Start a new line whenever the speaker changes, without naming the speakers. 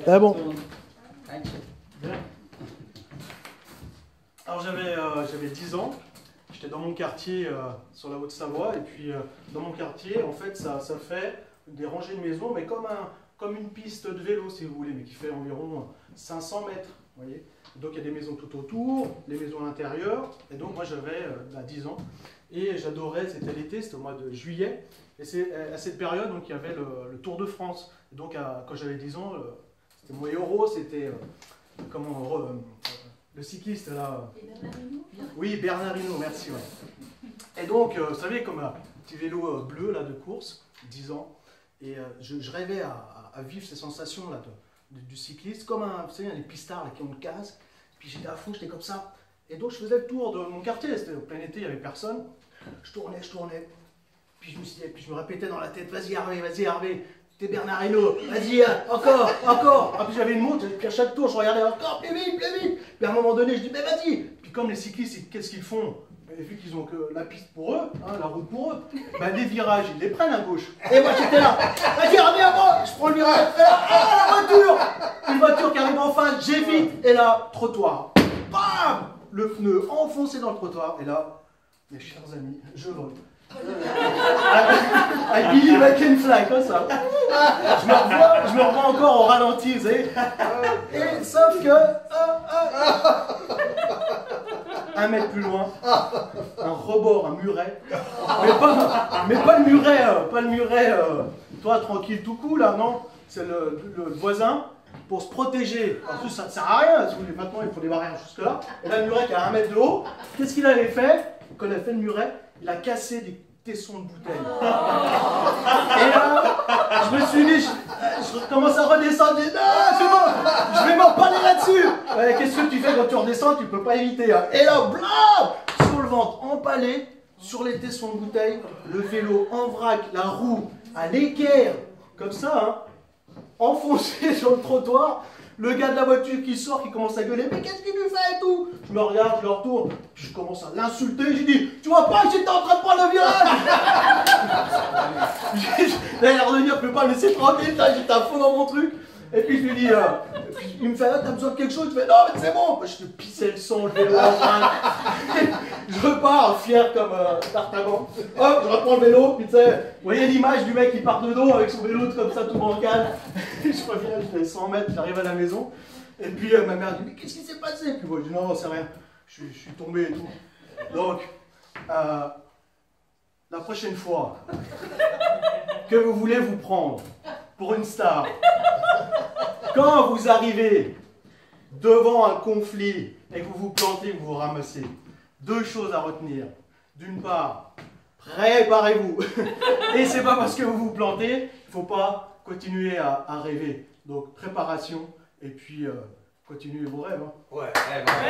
C'est bon.
Bien. Alors j'avais 10 ans, j'étais dans mon quartier sur la Haute-Savoie, et puis dans mon quartier, en fait, ça fait des rangées de maisons, mais comme une piste de vélo, si vous voulez, mais qui fait environ 500 mètres, vous voyez. Donc il y a des maisons tout autour, les maisons à l'intérieur, et donc moi j'avais 10 ans, et j'adorais, c'était l'été, c'était au mois de juillet, et c'est à cette période, donc il y avait le Tour de France. Et donc quand j'avais 10 ans, c'était mon héros, c'était le cycliste là. Oui, Bernard Hinault, merci. Ouais. Et donc, vous savez, comme un petit vélo bleu là de course, 10 ans, et je rêvais à vivre ces sensations là du cycliste, comme vous savez, les pistards là, qui ont le casque, puis j'étais à fond, j'étais comme ça. Et donc je faisais le tour de mon quartier, c'était au plein été, il n'y avait personne. Je tournais, puis je me répétais dans la tête, vas-y Hervé, t'es Bernard Hinault, vas-y, encore. Ah, puis j'avais une montre, puis à chaque tour je regardais encore, plus vite. Puis à un moment donné, je dis, mais vas-y. Puis comme les cyclistes, qu'est-ce qu'ils font? Et vu qu'ils ont que la piste pour eux, hein, la route pour eux, ben les virages, ils les prennent à gauche. Et moi j'étais là, vas-y Hervé, à moi, je prends le virage, et là, la voiture. Une voiture qui arrive en face, j'évite, et là, trottoir. Bam! Le pneu enfoncé dans le trottoir, et là, mes chers amis, je vole. I believe I can fly, comme ça. Je me revois encore au ralenti, vous savez. Et sauf que, un mètre plus loin, un rebord, un muret. Mais pas le muret, toi tranquille, tout cool, là, non. C'est le voisin. Pour se protéger, en plus ça ne sert à rien, si vous voulez, maintenant il faut des barrières jusque là. Et là, le muret qui a 1 mètre de haut, qu'est-ce qu'il avait fait? Quand il a fait le muret, il a cassé des tessons de bouteilles. Et là, je me suis dit, je commence à redescendre, je dis, non, c'est bon, je vais m'empaler là-dessus. Qu'est-ce que tu fais quand tu redescends? Tu ne peux pas éviter. Hein. Et là, blam, sur le ventre, empalé, sur les tessons de bouteilles, le vélo en vrac, la roue à l'équerre, comme ça, hein. Enfoncé sur le trottoir, le gars de la voiture qui sort, qui commence à gueuler, mais qu'est-ce qu'il lui fait et tout? Je me regarde, je le retourne, puis je commence à l'insulter, j'ai dit, tu vois pas que j'étais en train de prendre le virage? Là, il a revenir, je peux pas le laisser tranquille, j'étais à fond dans mon truc. Et puis je lui dis, il me fait, ah, t'as besoin de quelque chose? Je fais, non, mais c'est bon. Je te pissais le sang, le vélo en train. Je repars, fier comme D'Artagnan. Hop, je reprends le vélo, puis tu sais, vous voyez l'image du mec qui part de dos avec son vélo comme ça, tout bancal. Je reviens, je fais 100 mètres, j'arrive à la maison. Et puis ma mère dit, mais qu'est-ce qui s'est passé? Puis moi je dis, non, c'est rien, je suis tombé et tout. Donc, la prochaine fois que vous voulez vous prendre pour une star, quand vous arrivez devant un conflit et que vous vous plantez, vous vous ramassez, 2 choses à retenir. D'une part, préparez-vous. Et c'est pas parce que vous vous plantez, il ne faut pas continuer à rêver. Donc préparation et puis continuez vos rêves. Hein.
Ouais, bravo.